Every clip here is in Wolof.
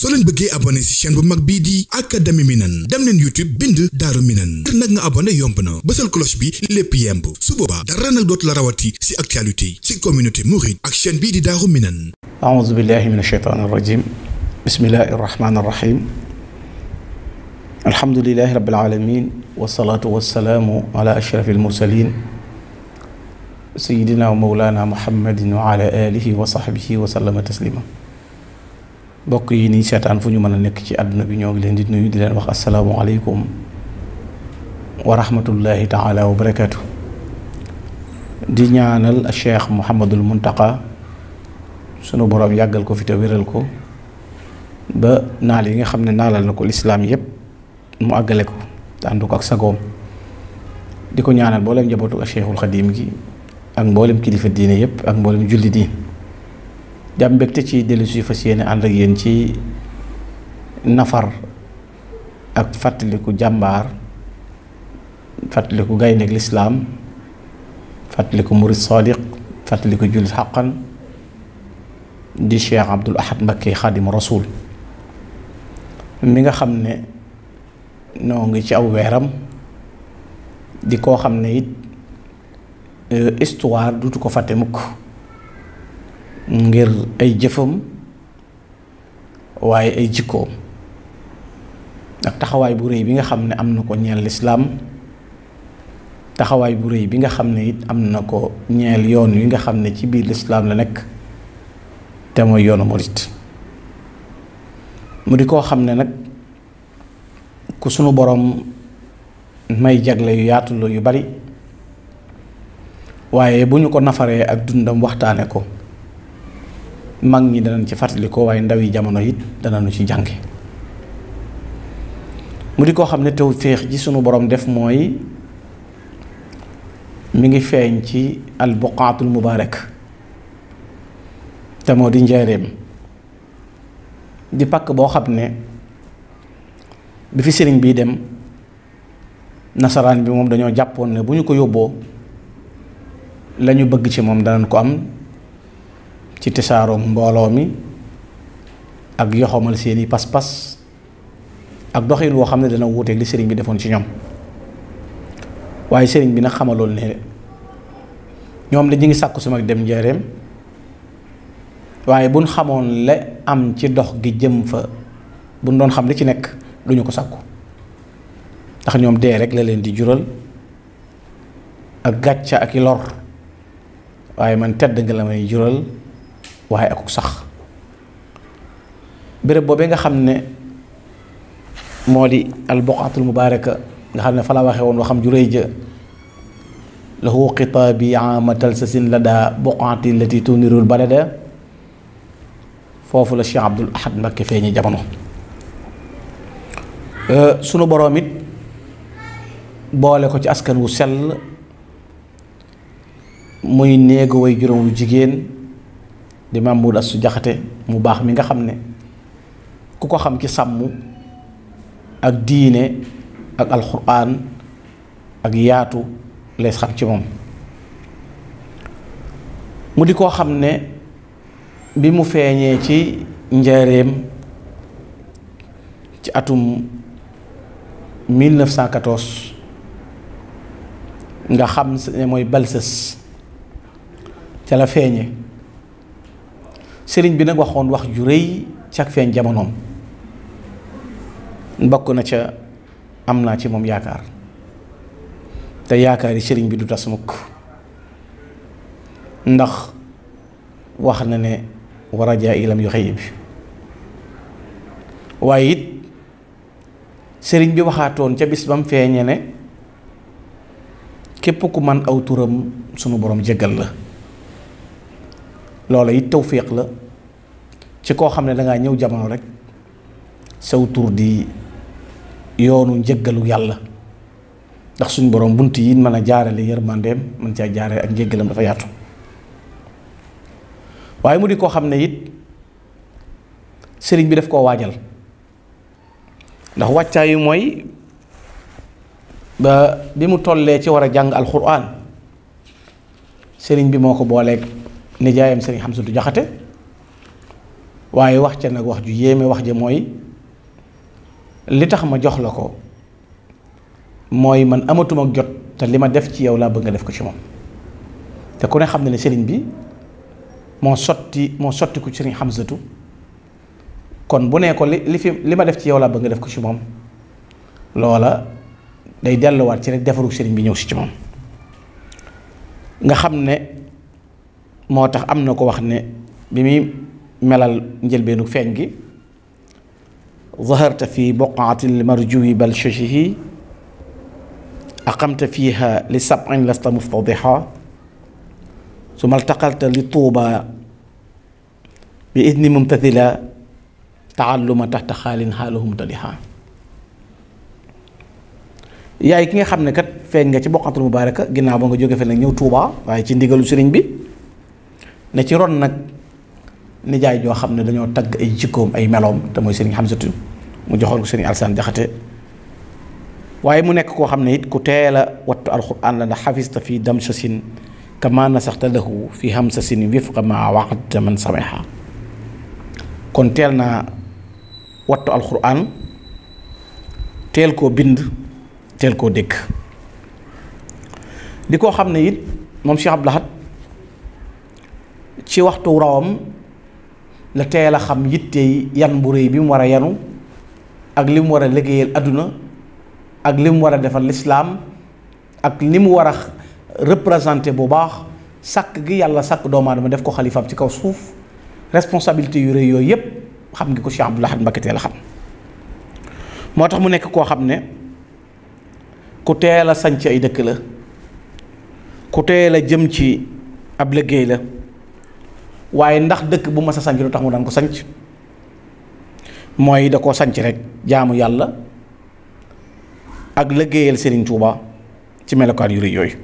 soo leen bëggee abonné ci chaîne bu mag bii di Académie Minane dem leen YouTube bind Daaru Minane ngir nag nga abonné yomb na bësal cloche bi lépp yemb su boobaa dara nag dootu la rawati ci actualité ci communauté mouride ak chaîne bii di Daaru Minane. A'uuzu billahi mina shaytaani rajiim. Bismillahi rahmaani rahiim. Alhamdulillahi rabbil aalamiin wassalaatu wassalaamu ala ashrafil mursaliin sayyidina wa mawlaana Muhammadin wa ala aalihi wa sahbihi wa sallama taslima. mbokk yi nii seetaan fu ñu mën a nekk ci àdduna bi ñoo ngi leen di nuyu di leen wax assalaamu aleykum wa rahmatullahi taala wa barakaatu. di ñaanal Cheikh Mouhamadul Muntaqa sunu boroom yàggal ko fi te wéral ko ba naal yi nga xam ne naalal na ko lislaam yépp mu àggale ko te ànd ko ak sagoom. di ko ñaanal mboolem njabootu ak Cheikhul Xadim gi ak mboolem kilifa diine yépp ak mboolem julli diin. jàmm mbégte ci dellu si fas yéene ànd ak yéen ci nafar ak fàttaliku jàmbaar, fàttaliku gayndeek lislaam, fàttaliku murid sadiq, fàttaliku jullit xaqan di Cheikh Abdoul Ahad Mbacké Xaadimu Rasuul mi nga xam ne noo ngi ci aw weeram di koo xam ne it histoire dutu ko fàtte mukk ngir ay jëfam waaye ay jikkoom ak taxawaay bu rëy bi nga xam ne am na ko ñeel lislaam, taxawaay bu rëy bi nga xam ne it am na ko ñeel yoon wi nga xam ne ci biir lislaam la nekk te mooy yoonu murit. mu di koo xam ne nag ku sunu boroom may jagle yu yaatu la yu bari, waaye bu ñu ko nafaree ak dundam waxtaane ko mag ñi danañ ci fàttali ko, waaye ndaw yi jamono it danañu ci jànge. mu di koo xam ne tawféex ji sunu borom def mooy mi ngi feeñ ci al buqaatul mubaarak te moo di njaareem di pàkk boo xam ne bi fi sëriñ bii dem nasaraan bi moom dañoo jàppoon ne bu ñu ko yóbboo lañu bëgg ci moom danañ ko am ci tisaaroom mbooloo mi ak yoxomal seeni pas-pas ak doxin woo xam ne dana wuuteeg li sëriñ bi defoon ci ñoom. waaye sëriñ bi nag xamaloon ne ñoom la ñu ngi sàkku sama dem njaareem, waaye buñ xamoon la am ci dox gi jëm fa, buñ doon xam li ci nekk duñu ko sàkku, ndax ñoom dee rek la leen di jural ak gàcca ak i lor, waaye man tedd nga la may jural waaye akuk sax. béréb boobee nga xam ne moo di al buqaatul mubaaraka nga xam ne fa la waxee woon waxam ju rëy ja lahu xitaabi amatal sa sin la daa buqaati lati tunirul balada, foofu la Cheikh Abdoul Ahad Mbacké feeñi jamono. sunu boroom it boole ko ci askan wu sell muy néegu way juróom wu jigéen di Mamoud Astou Jaxate mu baax mi nga xam ne ku ko xam ci sàmm ak diine ak alxuraan ak yaatu lees xam ci moom. mu di koo xam ne bi mu feeñee ci njaareem ci atum 1914 nga xam ne mooy balsës ca la feeñe sëriñ bi nag waxoon wax ju rëy ci ak feeñ jamonoom. bokk na ca am naa ci moom yaakaar te yaakaar yi sëriñ bi du tas mukk, ndax wax na ne wa rajaa ilam yu xëy bi. waaye it sëriñ bi waxaatoon ca bis bam feeñe ne képp ku man aw turam sunu borom jéggal la. loola it tawféex la ci koo xam ne dangaa ñëw jamono rek saw tur di yoonu njëggalu yàlla, ndax suñu borom bunt yi mën a jaarale yërmandeem mën caa jaarale ak njëggalam dafa yaatu. waaye mu di koo xam ne it sëriñ bi daf koo waajal, ndax wàccaayu mooy ba bi mu tollee ci war a jàng alxuraan sëriñ bi moo ko booleeg nijaayam sëriñ Xamsatu Jaxate waaye wax ca nag wax ju yéeme. wax ja mooy li tax ma jox la ko mooy man amatuma jot te li ma def ci yow laa bëgg nga def ko ci moom. te ku ne xam ne sëriñ bi moo sotti ku sëriñ Hamzatu, kon bu ne ko li ma def ci yow laa bëgg nga def ko ci moom, loola day delluwaat ci rek defaru sëriñ bi ñëw si ci moom. nga xam ne moo tax am na ko wax ne bi muy melal njëlbeenu feeñ gi, zaharta fi buqaatil marjuwi bal shashihi aqamta fiha li sab'in lasta muftadiha summa altaqalta li tuuba bi idni mumtathila taalluma taxta xaalin xaaluhu mutadiha. yaay ki nga xam ne kat feeñ nga ci boqatul mubaaraka ginnaaw ba nga jóge fe nag ñëw Tuuba waaye ci ndigalu sëriñ bi ne ci ron nag nijaay joo xam ne dañoo tagg ay jikkoom ay meloom te mooy sëriñ Hamzatu mu joxoon ko sëriñ Alsaan Jaxate. waaye mu nekk koo xam ne it ku teel a wattu alxuraan la ndax xafista fi damsasin kama nasaxta lahu fi hamsasin wifqa ma wa'adta man samiha. kon teel naa wattu alxuraan, teel koo bind, teel koo dégg. di koo xam ne it moom Cheikh Abdou Lahad ci waxtu rawam la teel a xam yittey yan bu réy bi mu war a yanu ak li mu war a liggéeyal àdduna ak li mu war a defal lislaam ak li mu war a représenté bu baax sàkk gi yàlla sàkk doomu aadama def ko xalifaam ci kaw suuf, responsabilité yu rëy yooyu yépp xam ngi ko Cheikh Abdou Lahad Mbacké teel a xam. moo tax mu nekk koo xam ne ku teel a sanc ay dëkk la, ku teel a jëm ci ab liggéey la. waaye ndax dëkk bu mas a sanc lu tax mu daan ko sanc mooy da koo sanc rek jaamu yàlla ak liggéeyal Serigne Touba ci melokaan yu rëy yooyu.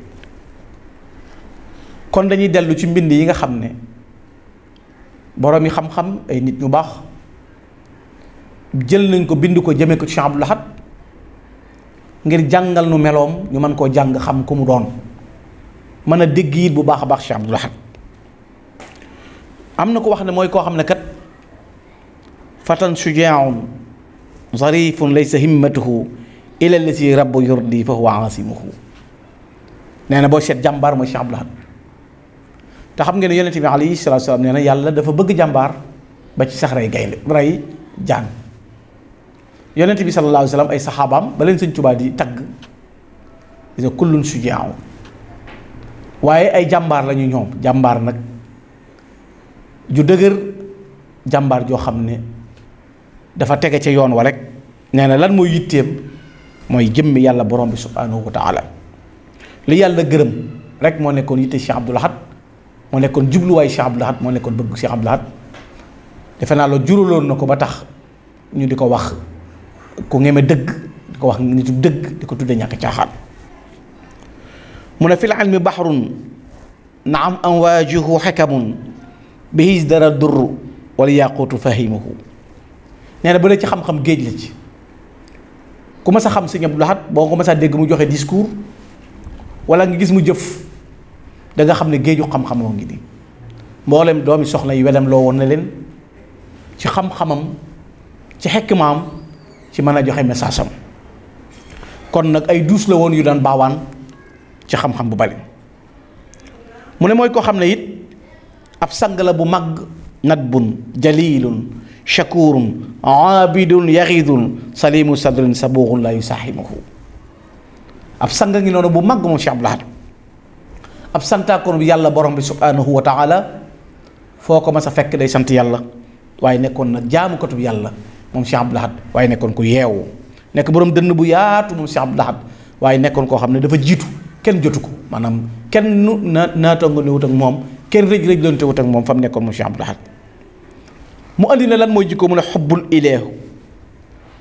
kon dañuy dellu ci mbind yi nga xam ne boroom yi xam-xam ay nit ñu baax jël nañ ko bind ko jëme ko ci Cheikh Abdou Lahad ngir jàngal nu meloom ñu mën koo jàng xam ku mu doon, mën a dégg it bu baax a baax Cheikh Abdou Lahad. am na ko wax ne mooy koo xam ne kat fatan shujaa'un zarifun laysa himmatuhu ila allati rabbu yurdi fa huwa aasimuhu. nee na boo seet jàmbaar mooy Cheikh Abdou Lahad. te xam ngeen ne yonent bi alayhi salaatu salaam nee na yàlla dafa bëgg jàmbaar ba ci sax rey gaynde rey jaan. yonent bi sallallahu alayhi wa sallam ay saxaabaam ba leen Sëñ Tuubaa di tagg gis nga kullun shujaa'un, waaye ay jàmbaar lañu ñoom. jàmbaar nag ju dëgër, jàmbaar joo xam ne dafa tege ca yoon wa rek. nee na lan mooy yitteem mooy jëmmi yàlla borom bi subhaanahu wa taala. li yàlla gërëm rek moo nekkoon yitte Cheikh Abdou Lahad, moo nekkoon jubluwaay Cheikh Abdou Lahad, moo nekkoon bëgg Cheikh Abdou Lahad. defe naa loolu juraloon na ko ba tax ñu di ko wax ku ngeme dëgg, di ko wax nitu dëgg, di ko tudde ñàkk caaxaan. mu ne fil ilmi bahrun naam amwaajuhu xekamun bihi dara durr wala yaquutu fahimuhu. nee na ba la ci xam-xam géej la ci. ku ma sa xam Sëñ Abdou Lahad boo ko ma sa dégg mu joxe discours wala nga gis mu jëf da nga xam ne géeju xam-xam moo ngi nii. mboolem doomi soxna yi wedam loo woon na leen ci xam-xamam, ci xekmaam, ci mën a joxe message am. kon nag ay duus la woon yu daan baawaan ci xam-xam bu bari. mu ne mooy koo xam ne it ab sang la bu mag, nadbun jalilun shakurun abidun yaxidun salimu sadrin sabuxun la yusaximuhu. ab sang ngi noonu bu mag moom Cheikh Abdou Lahad. ab santaakoon bi yàlla borom bi subhanahu wa taala, foo ko mas a fekk day sant yàlla. waaye nekkoon na jaamukatu bi yàlla moom Cheikh Abdou Lahad. waaye nekkoon ku yeewu, nekk borom dënn bu yaatu moom Cheikh Abdou Lahad. waaye nekkoon koo xam ne dafa jiitu, kenn jotu ko, maanaam kenn naataango ne wut ak moom, kenn rëj doonte wut ak moom fa mu nekkoon moom Cheikh Abdou Lahad. mu andi na lan mooy jikko mu ne xubbul ilaahu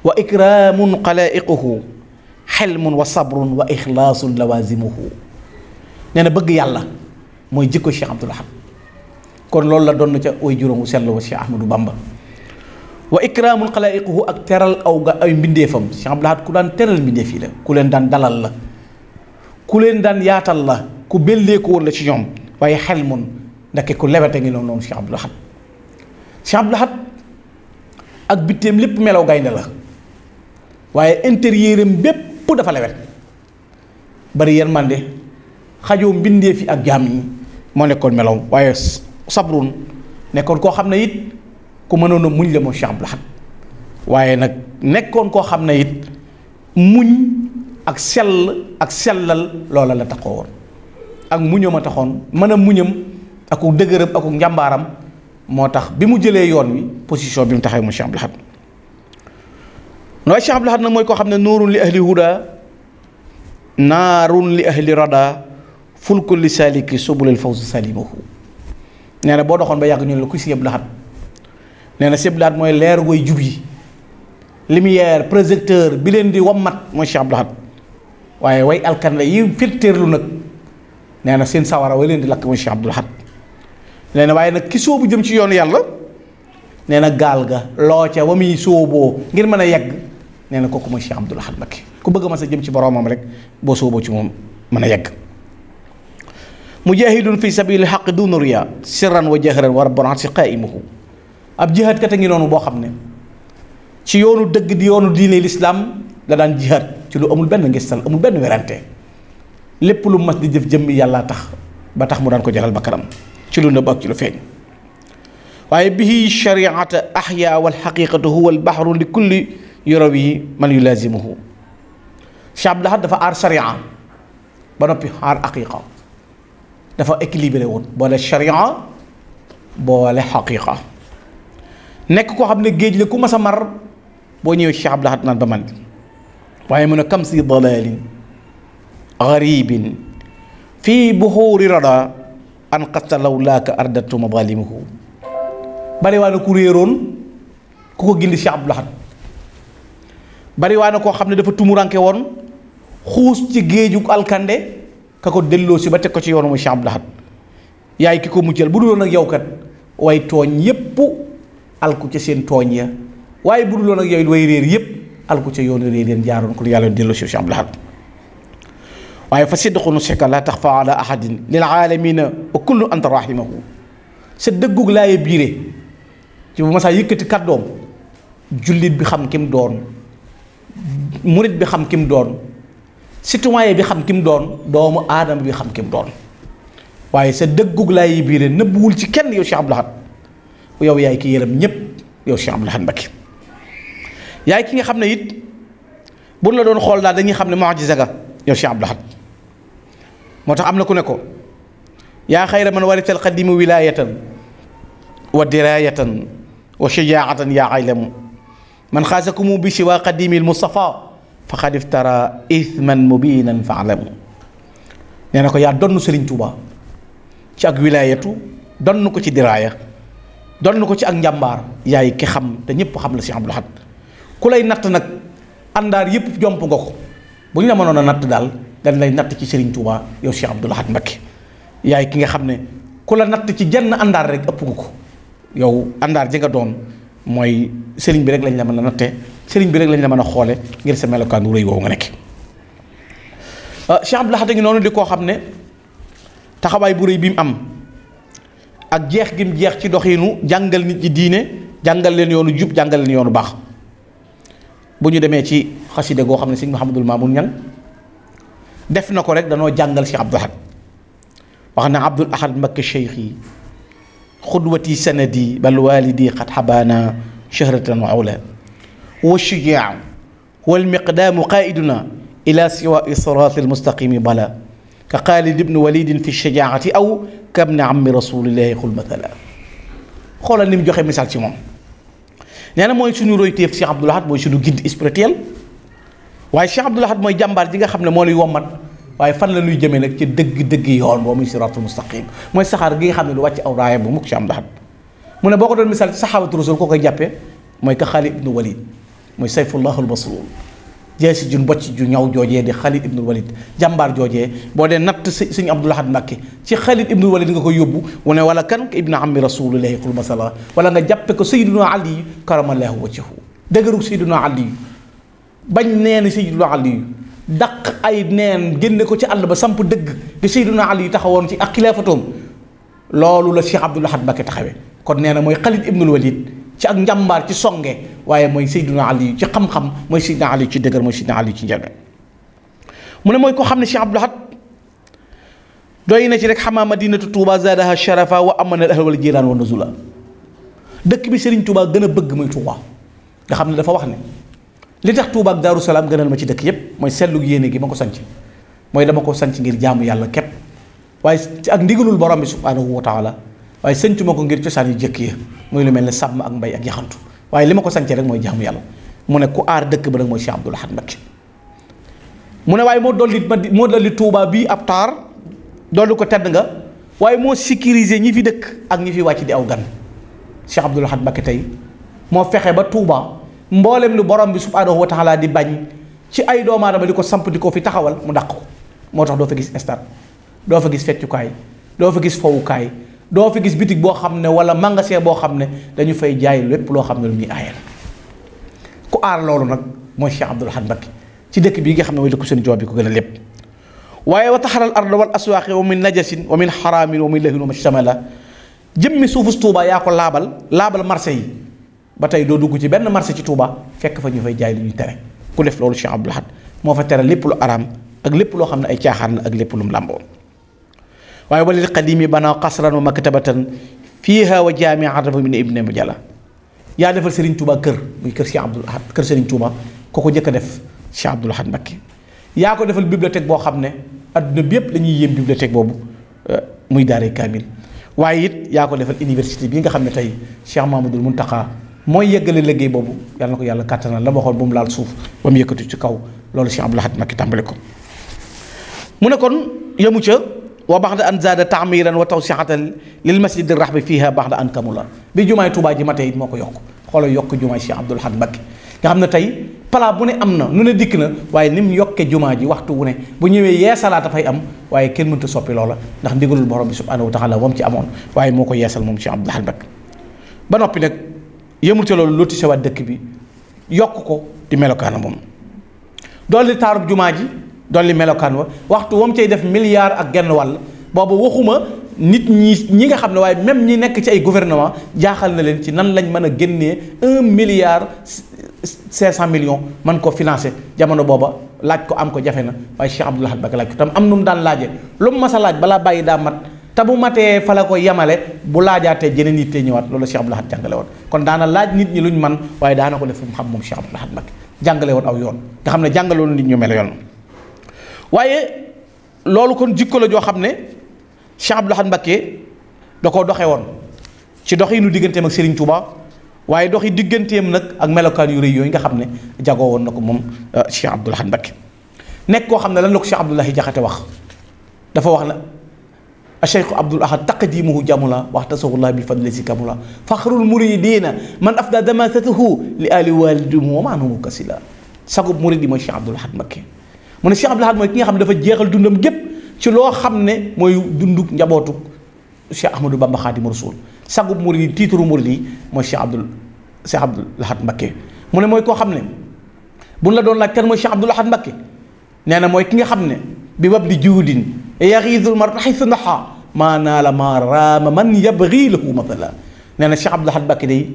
wa ikraamun xalaa'iquhu xelmun wa sabrun wa ixlaasun lawaazimuhu. nee na bëgg yàlla mooy jikko Cheikh Abdou Lahad. kon loolu la doon ca way juróom wu sell wa Cheikh Ahmadou Bamba. wa ikraamun xalaa'iquhu ak teral ay mbindeefam. Cheikh Abdou Lahad ku daan teral mbindeef yi la, ku leen daan dalal la, ku leen daan yaatal la, ku belleeku woon la ci ñoom. waaye xelmun ndeke ku lewete ngi noonu Cheikh Abdou Lahad. Cheikh Abdou Lahad ak bitteem lépp melaw gaynde la waaye intérieuram bépp dafa lewet bari yërmande xajoo mbindee fi ak jaam yi moo nekkoon melaw waaye sabrun nekkoon koo xam ne it ku mënoon a muñ la moom Cheikh Abdoul Ahad waaye nag nekkoon koo xam ne it muñ ak sellal loola la taxoo woon ak muñam a taxoon mën a muñam aku dëgëram aku njàmbaaram moo tax bi mu jëlee yoon wi position bi mu taxawee moom Cheikh Abdoul Ahad waaye Cheikh Abdoul Ahad nag mooy koo xam ne nuurun li ahli huda naarun li ahli rada fulkun li saliki subulil fawzi salimuhu nee na boo doxoon ba yàgg ñu ne la kuy si Abdoul Ahad nee na si Abdoul Ahad mooy leer goy jub yi lumière projecteur bi leen di wammat mooy Cheikh Abdoul Ahad waaye way alkan la yi firtéerlu nag nee na seen sawara way leen di lakk mooy Cheikh Abdoul Ahad nee na waaye nag ki sóobu jëm ci yoonu yàlla nee na gaal ga loo ca wa muy sóoboo ngir mën a yegg nee na kooku mooy Cheikh Abdoul Ahad Mbacké ku bëgg ma sa jëm ci boroomam rek boo sóoboo ci moom mën a yegg mujahidun fi sabili xaq duna riya sirran wa jahran wa rabbul arsi qaimuhu ab jihaad kat a ngi noonu boo xam ne ci yoonu dëgg di yoonu diine lislaam da daan jihaad ci lu amul benn ngistal amul benn werante lépp lu mas di jëf jëmmi yàlla tax ba tax mu daan ko jaral bakkanam ci lu nëbb ak ci lu feeñ waaye bihi shariata ahya wal xaqiqatu huwa al bahru li kulli yurawi man yulazimuhu Cheikh Abdoul Ahad dafa aar sharia ba noppi aar haqiqa dafa équilibré woon boole sharia boole xaqiqa nekk koo xam ne géej la ku mas a mar boo ñëwee Cheikh Abdoul Ahad naan ba man waaye mu ne kam si dalalin garibin fii buxuuri rada an qasta law laaka ardatu madalimuhu bari waa na ku réeroon ku ko gindi Cheikh Abdoul Ahad bari waa na koo xam ne dafa tumuranke woon xuus ci géeju alkande ka ko delloo si ba teg ko ci yoonu mu Cheikh Abdoul Ahad yaay ki ko muccal bu duloon ak yow kat way tooñ yépp alku ca seen tooñ ya waaye bu duloon ak yow way réer yépp alku ca yoonu réer yéen jaaroon ko yàlla delloo si Cheikh Abdoul Ahad waaye fa sidqu nusika la taxfa ala ahadin lil aalamina wa kullu anta rahimahu sa dëggug laaye biire ci bu ma saa yëkkati kàddoom jullit bi xam kim doon murit bi xam kim doon citoyen bi xam kim doon doomu aadama bi xam kim doon waaye sa dëggug laaye biire nëbbuwul ci kenn yow Cheikh Abdoul Ahad yow yaay ki yërëm ñépp yow Cheikh Abdoul Ahad Mbacké yaay ki nga xam ne it buñ la doon xool daal dañuy xam ne mu'jiza ga yow Cheikh Abdoul Ahad moo tax am na ku ne ko yaa xayra man warital qadimu wilayatan wa dirayatan wa shajaatan yaa aylamu man xaasakumu bi siwa qadimi al mustafa faqad iftara ithman mubinan fa alamu nee na ko yaa donn Serigne Touba ci ak wilayatu donn ko ci diraya donn ko ci ak njàmbaar yaay ki xam te ñëpp xam la Cheikh Abdoul Ahad ku lay natt nag àndaar yëpp jomp nga ko bu ñu la mënoon a natt daal dañ lay natt ci Serigne Touba yow Cheikh Abdoul Ahad Mbacké yaay ki nga xam ne ku la natt ci jenn àndaar rek ëpp nga ko yow àndaar ji nga doon mooy Serigne bi rek lañ la mën a natte Serigne bi rek lañ la mën a xoole ngir sa melokaan wu rëy woowu nga nekk. Cheikh Abdoul Ahad a ngi noonu di koo xam ne taxawaay bu rëy bi mu am ak jeex gi mu jeex ci doxinu jàngal nit ñi diine jàngal leen yoonu jub jàngal leen yoonu baax bu ñu demee ci xaside goo xam ne sëñ Mouhamadul Mamoun Ñang def na ko rek danoo jàngal Cheikh Abdoul Ahad wax na Abdoul Ahad Mbacké cheikhi xudwati sanadi bal walidi qad xabaana shahratan wa awla wa shujaa wal miqdaamu qaiduna ila siwa siraati almustaqimi bala ka Xaalid ibn walidin fi shajaati aw kabni ammi rasulillahi xul mathala xoolal ni mu joxe misaal ci moom nee na mooy suñu royteef Cheikh Abdoul Ahad mooy suñu guide spirituel waaye Cheikh Abdoul Ahad mooy jàmbaar ji nga xam ne moo nuy wommat waaye fan la ñuy jëmee nag ci dëgg-dëgg yoon boo muy siraatul mustaqim mooy saxaar gi nga xam ne du wàcc aw raaya bu mukk Cheikh Abdoul Ahad mu ne boo ko doon misaal ci saxaabatu rasul koo koy jàppee mooy ka Xaalid ibnu Walid mooy sayfullahul masluul jeesi ju mbocc ju ñaw joojee di Xaalid ibnu Walid jàmbaar joojee boo dee natt sëñ Abdoul Ahad Mbacké ci Xaalid ibnu Walid nga koy yóbbu mu ne wala kan ibnu ammi rasulillahi qul masala wala nga jàppe ko sayyiduna Ali karamallahu wajhahu dëgëru sayyiduna Ali bañ neen sayyiduna Ali daq ay neen génne ko ci àll ba samp dëgg di sayyiduna Ali taxawoon ci ak xilaafatoom loolu la Cheikh Abdoul Ahad Mbacké taxawee kon nee na mooy Xaalid ibnul Walid ci ak njàmbaar ci songe waaye mooy Seydina Ali ci xam-xam mooy Seydina Ali ci dëgër mooy Seydina Ali ci njëlbeen mu ne mooy ko xam ne Cheikh Abdoul Ahad doy na ci rek xamaa madinatu Touba zaadaha sharafa wa amana al ahl wal jiraan wa nuzula dëkk bi Serigne Touba gën a bëgg mooy Touba nga xam ne dafa wax ne li tax Touba ak Daaru Salaam gënal ma ci dëkk yépp mooy sellu yéene gi ma ko sanc mooy dama ko sanc ngir jaamu yàlla képp waaye ci ak ndigalul borom bi subhanahu wa taala waaye sancu ma ko ngir cosaan yu jëkk ya muy lu mel ne sàmm ak mbay ak yaxantu waaye li ma ko sancee rek mooy jaamu yàlla mu ne ku aar dëkk ba nag mooy Cheikh Abdoul Ahad Mbacké mu ne waaye moo dolli Touba bii ab taar dolli ko tedd nga waaye moo sécuriser ñi fi dëkk ak ñi fi wàcc di aw gan Cheikh Abdoul Ahad Mbacké tey moo fexe ba Touba mboolem lu borom bi subhanahu wa taala di bañ ci ay doomu aadama di ko samp di ko fi taxawal mu dàq ko moo tax doo fa gis stade doo fa gis feccukaay doo fa gis fowukaay doo fa gis bitig boo xam ne wala magasin boo xam ne dañu fay jaay lépp loo xam ne lu ñuy aayal ku aar loolu nag mooy Cheikh Abdoul Ahad Mbacké ci dëkk bii nga xam ne mooy dëkk seen joob bi ko gën a lépp waaye wa taxaral arda wal aswaaqi wa min najasin wa min xaraamin wa min lahin wa mastamala jëmmi suufus Touba yaa ko laabal marché yi ba tey doo dugg ci benn marché ci Touba fekk fa ñu fay jaay lu ñuy tere ku def loolu Cheikh Abdoul Ahad moo fa tere lépp lu araam ak lépp loo xam ne ay caaxaan la ak lépp lu mu làmboo waaye walil qadimi bana qasran wa maktabatan fiiha wa jaamiatan min ibni mujalla yaa defal Serigne Touba kër muy kër Cheikh Abdoul Ahad kër Serigne Touba ko ko jëkk a def Cheikh Abdoul Ahad Mbacké yaa ko defal bibliothèque boo xam ne adduna bi yëpp dañuy yéem bibliothèque boobu muy daaray kaamil waaye it yaa ko defal université bi nga xam ne tey Cheikh Mamadou Mountakha mooy yeggale liggéey boobu yàlla na ko yàlla kàttanal la ma waxoon bu mu laal suuf ba mu yëkkatu ci kaw loolu Cheikh Abdoul Ahad Mbacké tàmbali ko mu ne kon yemu ca wa baxda an zaada taamiran wa tawsiatan lil masjid rahbi fiha baxda an kamula bi jumaay Touba ji ma tey it moo ko yokk xoolal yokk jumaay Cheikh Abdoul Ahad Mbacké nga xam ne tey pala bu ne am na nu ne dikk na waaye ni mu yokkee jumaa ji waxtu wu ne bu ñëwee yeesalaat dafay am waaye kenn mënta soppi loola ndax ndigalul borom bi subhanahu wa taala moom ci amoon waaye moo ko yeesal moom Cheikh Abdoul Ahad Mbacké ba noppi nag yëmul ca loolu loti sewaat dëkk bi yokk ko di melokaana moom dolli taarub jumaa ji dolli melokaan wa waxtu wam cay def milliard ak genn wàll boobu waxuma nit ñi nga xam ne waaye même ñi nekk ci ay gouvernement jaaxal na leen ci nan lañ mën a génnee 1,5 milliard man ko financé jamono booba laaj ko am ko jafe na waaye Cheikh Abdoul Ahad Mbacké laaj ko tam am nu mu daan laaje lu mu mas a laaj balaa bàyyi daa mat te bu matee fa la ko yemale bu laajaatee jeneen nit te ñëwaat loolu Cheikh Abdoul Ahad jàngale woon kon daana laaj nit ñi luñ man waaye daana ko def fu mu xam moom Cheikh Abdoul Ahad Mbacké jàngale woon aw yoon nga xam ne jàngale woon nit ñu mel yoon waaye loolu kon jikko la joo xam ne Cheikh Abdoul Ahad Mbacké da koo doxee woon ci dox yi nu digganteem ak Serigne Touba waaye dox yi digganteem nag ak melokaan yu rëy yooyu nga xam ne jagoo woon na ko moom Cheikh Abdoul Ahad Mbacké nekk koo xam ne lan la ko Cheikh Abdoulaye Jaxate wax dafa wax na Cheikh Abdoul Ahad taqdimuhu jamula waxtasawullah bil fadli si kamula faxrul muridina man afda damasatuhu li ali walidimu wa maanahu kasila sagub murid yi mooy Cheikh Abdoul Ahad Mbacké mu ne Cheikh Abdoul Ahad mooy ki nga xam ne dafa jeexal dundam gépp ci loo xam ne mooy dunduk njabootu Cheikh Ahmadou Bamba Xaadimu Rasuul sagub murid yi tiituru murid yi mooy Cheikh Abdoul Ahad Mbacké mu ne mooy koo xam ne buñ la doon laaj kan mooy Cheikh Abdoul Ahad Mbacké nee na mooy ki nga xam ne bi wab di juudin yaxiidul mar xaysu naxa maa naa la maa raama man yabgi lahu mathala nee na Cheikh Abdoul Ahad Mbacké day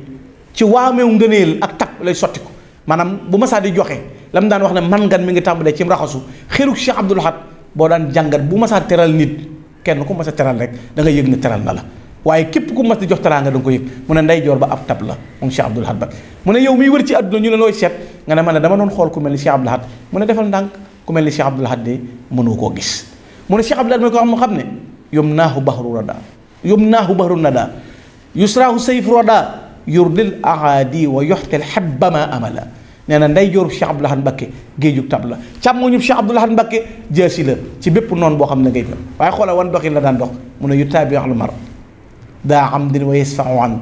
ci waameew ngëneel ak takk lay sotti ko maanaam bu masaa di joxe la mu daan wax ne man ngan mi ngi tàmbalee ci raxasu xiruk Cheikh Abdoul Ahad boo daan jàngat bu masaa teral nit kenn ku mas a teral rek da nga yëg ne teral na la waaye képp ku mas di jox teraanga da nga ko yëg mu ne nday joor ba ab tab la moom Cheikh Abdoul Ahad Mbacké mu ne yow miy wër ci àdduna ñu ne looy seet nga ne man ne dama doon xool ku mel ni Cheikh Abdoul Ahad mu ne defal ndànk ku mel ni Cheikh Abdoul Ahad de mënoo koo gis mu ne Cheikh Abdoul Ahad mooy ko xam ne yumnaahu bahru nada yusraahu sayfu rada yurdil ahadi wa yoxtel xebbama amala nee na nday jooru Cheikh Abdoul Ahad Mbacké géejug tab la càmmoñu Cheikh Abdoul Ahad Mbacké jaasi la ci bépp noonu boo xam ne ngay jot waaye xoolal wan doxin la daan dox mu ne yu taabi'ul mar daa amdin wa yasfa'u an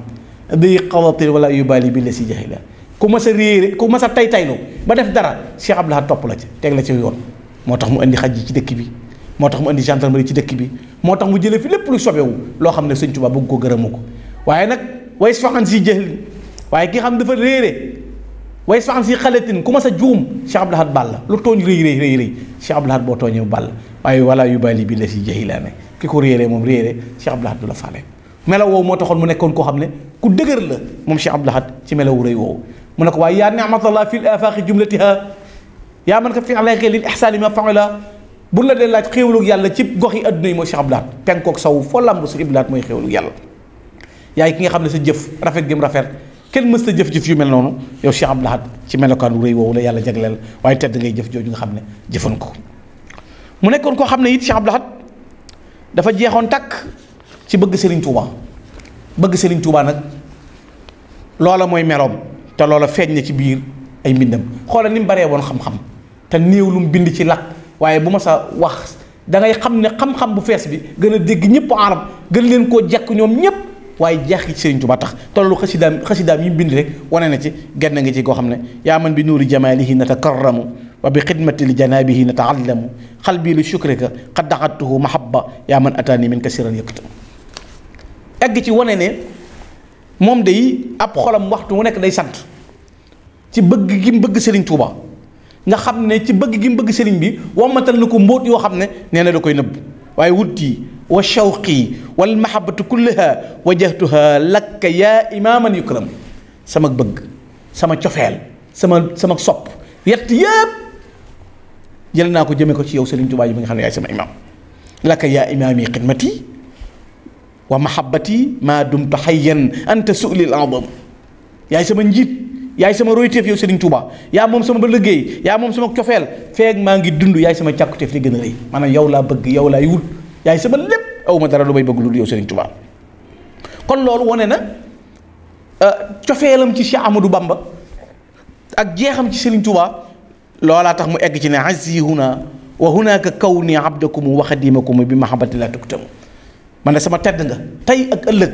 bi qadatin wala yubali bi la si jahila ku mas a réere ku mas a taylu ba def dara Cheikh Abdoul Ahad topp la ci teg la ci yoon moo tax mu indi xaj yi ci dëkk bi moo tax mu indi gendarmerie ci dëkk bi moo tax mu jëlee fi lépp lu sobewu loo xam ne Sëñ Tuubaa bëgg ko gërëmu ko waaye nag wa yasfa'u an si jahlin waaye ki xam dafa réere way soxan si xalatin ku ma sa juum Cheikh Abdoul Ahad bàll lu tooñ rëy Cheikh Abdoul Ahad boo tooñee bàll waaye wala yu bàyyi bi la si jahilaane ki ko réeree moom réeree Cheikh Abdoul Ahad du la faale melaw woowu moo taxoon mu nekkoon koo xam ne ku dëgër la moom Cheikh Abdoul Ahad ci melaw wu rëy woowu mu ne ko waaye yaa ni'matallah fil afaqi jumlatiha yaa man ka fi alayka lil ihsani ma fa'ala bu la dee laaj xéewalug yàlla ci gox yi adduna yi mooy Cheikh Abdoul Ahad penkook saw foo lamb sa Abdoul Ahad mooy xéewalug yàlla yaay ki nga xam ne sa jëf rafet gëm rafet kenn mës ta jëf-jëf yu mel noonu yow Cheikh Abdoul Ahad ci melokaan wu rëy woowu la yàlla jagleel waaye tedd ngay jëf jooju nga xam ne jëfan ko mu nekkoon koo xam ne it Cheikh Abdoul Ahad dafa jeexoon takk ci bëgg Serigne Touba bëgg Serigne Touba nag loola mooy meloom te loola feeñ na ci biir ay mbindam xoolal ni mu baree woon xam-xam te néew lu mu bind ci làkk waaye bu ma sa wax da ngay xam ne xam-xam bu fees bi gën a dégg ñëpp arab gën leen koo jekk ñoom ñëpp waaye jeex ci Serigne Touba tax te loolu xasidaam yi mu bind rek wane na ci genn nga ci koo xam ne yaa man bi nuuri jamalihi natakarramu wa bi xidmati li janabihi nataallamu xalbi li shukrika qad daxatuhu mahabba yaa man ataani min kasiran yëkkatam egg ci wane ne moom day ab xolam waxtu wu nekk day sant ci bëgg gi mu bëgg Serigne Touba nga xam ne ci bëgg gi mu bëgg Serigne bi wammatal na ko mbóot yoo xam ne nee na da koy nëbb waaye wutti wa shawqi wal mahabbatu kullaha wajahtuha lakka yaa imaaman yukram sama bëgg sama cofeel sama sopp yett yëpp jël naa ko jëme ko ci yow Serigne Touba yi bi nga xam ne yaay sama imaam lakka yaa imaami xidmati wa mahabbati maa dumtu hayyan anta su'lil a'zam yaay sama njiit yaay sama royteef yow Serigne Touba yaa moom sama ba liggéey yaa moom sama cofeel feeg maa ngi dund yaay sama càkkuteef li gën a rëy maanaam yow laa bëgg yow laay wut yaay sama lépp aw ma dara lu may bëgg lu yow Serigne Touba kon loolu wane na cofeelam ci Cheikh Amadou Bamba ak jeexam ci Serigne Touba loolaa tax mu egg ci ne azzi huna wa hunaka kawni abdakum wa xadimakum bi mahabbati la tuktamu man de sama tedd nga tey ak ëllëg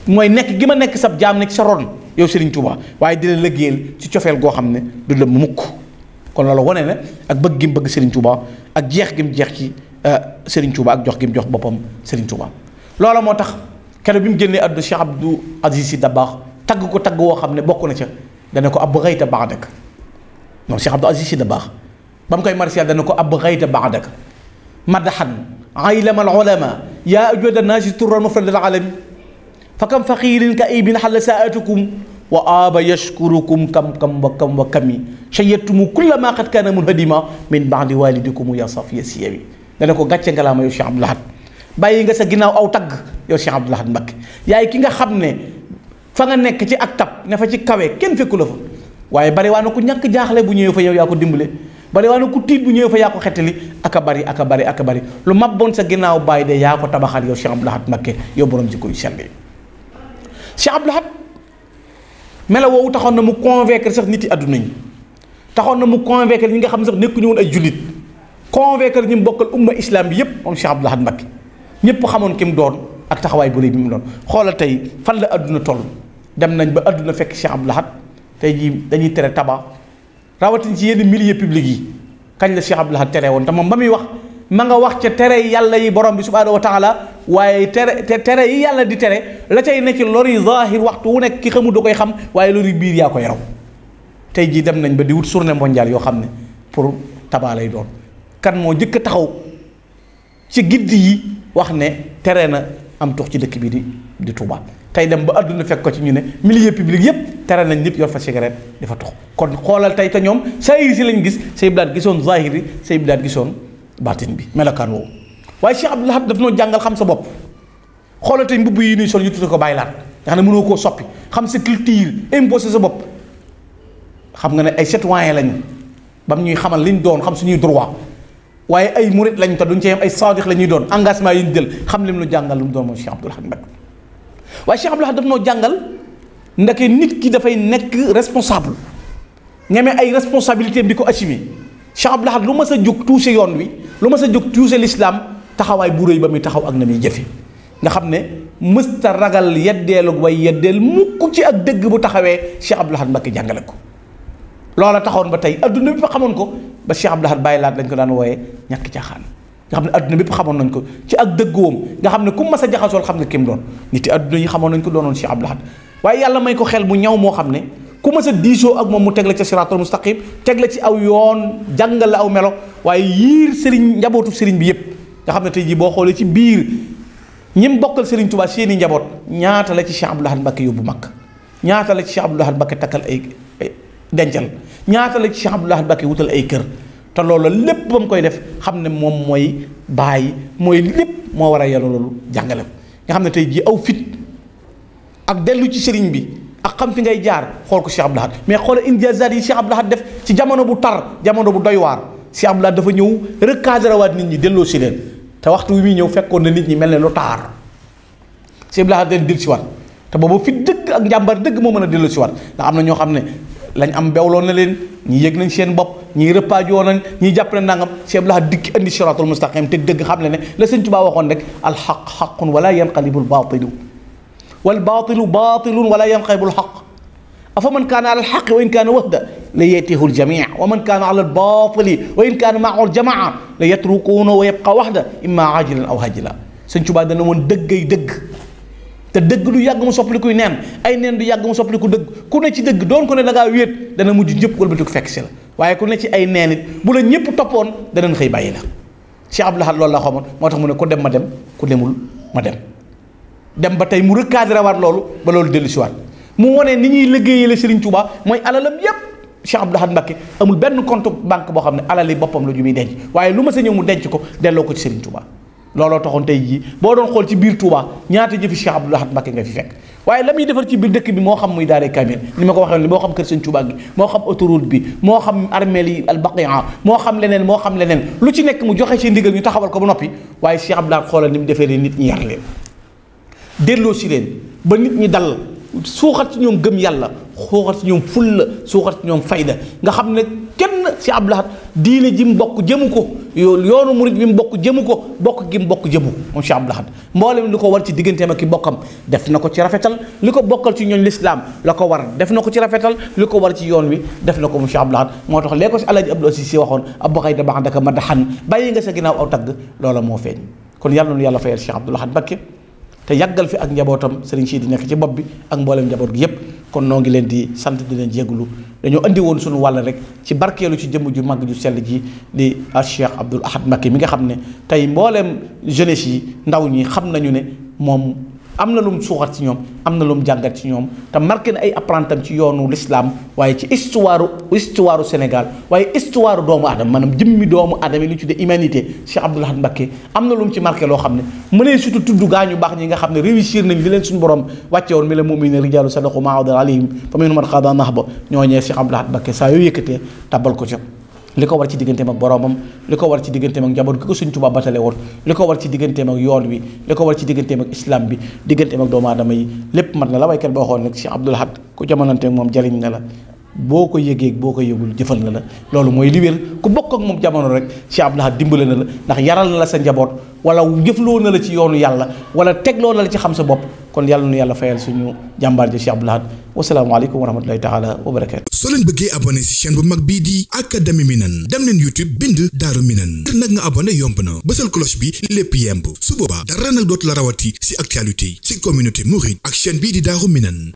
mooy nekk gi ma nekk sab jaam nekk sa ron yow Serigne Touba waaye dina lëggéeyal ci cofeel goo xam ne du la mukk kon loolu wane na ak bëgg gi mu bëgg Serigne Touba ak jeex gi mu jeex ci Serigne Touba ak jox gi mu jox boppam Serigne Touba loola moo tax keroog bi mu génnee àdduna Cheikh Abdou Aziz Sy Dabakh tagg ko tagg woo xam ne bokk na ca dana ko ab xayta baadak moom Cheikh Abdou Aziz Sy Dabakh ba mu koy marsial dana ko ab xayta baadak madaxan aylama al-ulama yaa ajwada naasi turran mufradal alami fa kam faqiirin ka aybin xalla saa'atukum wa aaba yashkurukum kam wa kami shayyatumu kulla ma qad kaana munhadima min ba'di walidikum ya safiya siyami dana ko gàcce ngalaama yow Cheikh Abdoul Ahad bàyyi nga sa ginnaaw aw tagg yow Cheikh Abdoul Ahad Mbacké yaay ki nga xam ne fa nga nekk ci ak tab ne fa ci kawe kenn fekku la fa waaye bari waa na ku ñàkk jaaxle bu ñëwee fa yow yaa ko dimbale bari waa na ku tiit bu ñëwee fa yaa ko xettali aka bari lu mabboon sa ginnaaw bàyyi de yaa ko tabaxal yow Cheikh Abdoul Ahad Mbacké yow borom jikko yu sell yi Cheikh Abdoul Ahad mela woowu taxoon na mu convaincre sax nit yi àdduna ñi taxoon na mu convaincre ñi nga xam sax nekkuñu woon ay jullit convaincre ñi mu bokkal umma islam bi yépp moom Cheikh Abdoul Ahad Mbacké ñëpp xamoon ki mu doon ak taxawaay bu rëy bi mu doon xoolal tey fan la àdduna toll dem nañ ba àdduna fekk Cheikh Abdoul Ahad tey jii dañuy tere tabac rawatina ci yenn milieu public yi kañ la Cheikh Abdoul Ahad tere woon te moom ba muy wax ma nga wax ca tere yàlla yi borom bi subhaanahu wa taala waaye tere yi yàlla di tere la cay nekk lori zahir waxtu wu nekk ki xamul da koy xam waaye lori biir yaa ko yaraw tey jii dem nañ ba di wut journée mondiale yoo xam ne pour tabac lay doon kan moo jëkk a taxaw ci giddi yi wax ne tere na am tux ci dëkk bi di Touba tey dem ba àdduna fekk ko ci ñu ne milieu public yépp tere nañ nit yor fa cigarette di fa tux kon xoolal tey te ñoom saahir si lañ gis say bilaat gisoon zahir yi say bilaat gisoon baatin bi melokaan woowu waaye Cheikh Abdoul Ahad daf noo jàngal xam sa bopp xoolal tey mbubb yi nuy sol ñu tudde ko bàyyi laat nga xam ne mënoo koo soppi xam sa culture imposé sa bopp xam nga ne ay citoyen lañu bam ñuy xamal liñ doon xam suñuy droit waaye ay murit lañ te duñ ci am ay saadix la ñuy doon engagement yi ñu jël xam lim lu jàngal lu mu doon moom Cheikh Abdoul Ahad Mbacké waaye Cheikh Abdoul Ahad daf noo jàngal ndeke nit ki dafay nekk responsable ñeme ay responsabilité di ko assumer Cheikh Abdoul Ahad lu ma sa jóg touché yoon wi lu ma sa jóg touché l'islam taxawaay bu rëy ba muy taxaw ak na muy jëfe nga xam ne mësta ragal yeddeelu way yeddeel mukk ci ak dëgg bu taxawee Cheikh Abdoul Ahad Mbacké jàngale ko loola taxoon ba tey adduna bi fa xamoon ko ba Cheikh Abdoul Ahad bàyyi laat lañ ko daan wooyee ñàkk caaxaan nga xam ne adduna bépp xamoon nañ ko ci ak dëggoom nga xam ne ku mas a jaxasool xam nga kim doon nit yi adduna yi xamoon nañ ko doonoon Cheikh Abdoul Ahad waaye yàlla may ko xel mu ñaw moo xam ne ku mas a diisoo ak moom mu teg la ca siraatul mustaqim teg la ci aw yoon jàngal la aw melo waaye yiir sëriñ njabootu sëriñ bi yépp nga xam ne tey jii boo xoolee ci biir ñim bokkal Serigne Touba seeni njaboot ñaata la ci Cheikh Abdoul Ahad Mbacké yóbbu Makka ñaata la ci Cheikh Abdoul Ahad Mbacké takkal ay dencal ñaata la ci Cheikh Abdoul Ahad Mbacké wutal ay kër te loolu lépp ba mu koy def xam ne moom mooy bàyyi mooy lépp moo war a yàlla loolu jàngale nga xam ne tey jii aw fit ak dellu ci sëriñ bi ak xam fi ngay jaar xool ko Cheikh Abdoul Ahad mais xoolal injaazaat yi Cheikh Abdoul Ahad def ci jamono bu tar jamono bu doy waar Cheikh Abdoul Ahad dafa ñëw recadré waat nit ñi delloo si leen te waxtu wi muy ñëw fekkoon na nit ñi mel ne lu taar Cheikh Abdoul Ahad leen dellu si waat te boobu fit dëgg ak njàmbar dëgg moo mën a delloo si waat ndax am na ñoo xam ne lañ am bewloon na leen ñi yëg nañ seen bopp ñii rëppaajoo nañ ñii jàpp ne nangam Cheikh Abdoul Ahad dikki indi siraatul mustaqim te dëgg xam ne la Sëñ Tuubaa waxoon rek alxaq xaqun wala yanqalibul baatilu wal baatilu baatilun wala yanqalibul xaq afa man kaana ala alxaqi wa in kaana wahda la yatihu aljamii wa man kaana ala albaatili wa in kaana maahu aljamaa la yatrukuuna wa yabqa waxda imma ajilan aw hajila Sëñ Tuubaa dana woon dëggay dëgg te dëgg du yàgg mu soppalikuy neen ay neen du yàgg mu soppaliku dëgg ku ne ci dëgg doon ko ne da ngaa wéet dana mujj ñëpp wëlbatiku fekk si la waaye ku ne ci ay neen it bu la ñëpp toppoon danañ xëy bàyyi la Cheikh Abdoul Ahad loolu la xamoon moo tax mu ne ku dem ma dem ku demul ma dem ba tey mu recadré waat loolu ba loolu dellu si waat mu wone ni ñuy liggéeyale Serigne Touba mooy alalam yépp Cheikh Abdoul Ahad Mbacké amul benn compte banque boo xam ne alali boppam la ju muy denc waaye lu ma sa ñëw mu denc ko delloo ko ci Serigne Touba looloo taxoon tey jii boo doon xool ci biir Touba ñaata jëfi Cheikh Abdoul Ahad Mbacké nga fi fekk waaye la muy defar ci biir dëkk bi moo xam muy daaree kamil ni ma ko waxee moo xam kër Sëñ Touba gi moo xam autoroute bi moo xam armeel yi al Baqiya moo xam leneen lu ci nekk mu joxe ci ndigal ñu taxawal ko ba noppi waaye Cheikh Abdoul Ahad xoolal ni mu defee nit ñi yar leen delloo si leen ba nit ñi dal suuxat ci ñoom gëm yàlla suuxat ci ñoom fulla suuxat ci ñoom fayda nga xam ne kenn Cheikh Abdoul Ahad diine ji mu bokk jëmu ko yoonu murid bi mu bokk jëmu ko bokk gi mu bokk jëmu moom Cheikh Abdoul Ahad mboolem li ko war ci digganteem ak ki bokkam def na ko ci rafetal li ko bokkal ci ñooñ lislaam la ko war def na ko ci rafetal li ko war ci yoon wi def na ko moom Cheikh Abdoul Ahad moo tax léegi ko si Alaaji Abdou Aziz Si waxoon ab xëy da baax daka ma daxan bàyyi nga sa ginnaaw aw tagg loola moo feeñ kon yàlla na yàlla fayal Cheikh Abdoul Ahad Mbacké te yàggal fi ak njabootam Serigne Sidi nekk ci bopp bi ak mboolem njaboot gi yépp kon noo ngi leen di sant di leen jégalu dañoo andi woon suñu wàll rek ci barkeelu ci jëmm ju màgg ju sell ji di Cheikh Abdoul Ahad Mbacké mi nga xam ne tey mbooleem jeunesse yi ndaw ñi xam nañu ne moom am na lu mu suuxat ci ñoom am na lu mu jàngat ci ñoom te marqué na ay apprentam ci yoonu l'islam waaye ci histoire Sénégal waaye histoire doomu aadama maanaam jëmmi doomu aadama yi li ñu tuddee humanité Cheikh Abdoul Ahad Mbacké am na lu mu ci marqué loo xam ne mënee surtout tudd gaa ñu baax ñi nga xam ne réussir nañ li leen suñu borom wàcce woon mi la mu'miniina rijaalu sadaqu maa ahadu alayhim fa minhum man qaada nahba ñooñee Cheikh Abdoul Ahad Mbacké saa yoo yëkkatee tabal ko ca li ko war ci digganteem ak boromam li ko war ci digganteem ak njaboot gi ko Sëñ Tuubaa batale woon li ko war ci digganteem ak yoon wi li ko war ci digganteem ak islam bi digganteem ak doomu aadama yi lépp mat na la waykat boo xoon nag Cheikh Abdoul Ahad ku jamonante ak moom jariñ na la boo ko yëgee boo ko yëgul jëfal na la loolu mooy li wér ku bokk ak moom jamono rek Cheikh Abdoul Ahad dimbale na la ndax yaral na la sa njaboot wala jëfloo na la ci yoonu yàlla wala tegloo na la ci xam sa bopp kon yàlla nu yàlla fayal suñu jàmbaar ji Cheikh Abdoul Ahad wasalaamaaleykum wa rahmatulahi taala wa barakaatu. soo leen bëggee abonné ci chaîne bu mag bii di Académie Minane dem leen YouTube bind Daaru Minane ngir nag nga abonné yomb na bësal cloche bi lépp yemb su boobaa dara nag dootu la rawati ci actualité ci communauté mouride ak chaîne bii di Daaru Minane.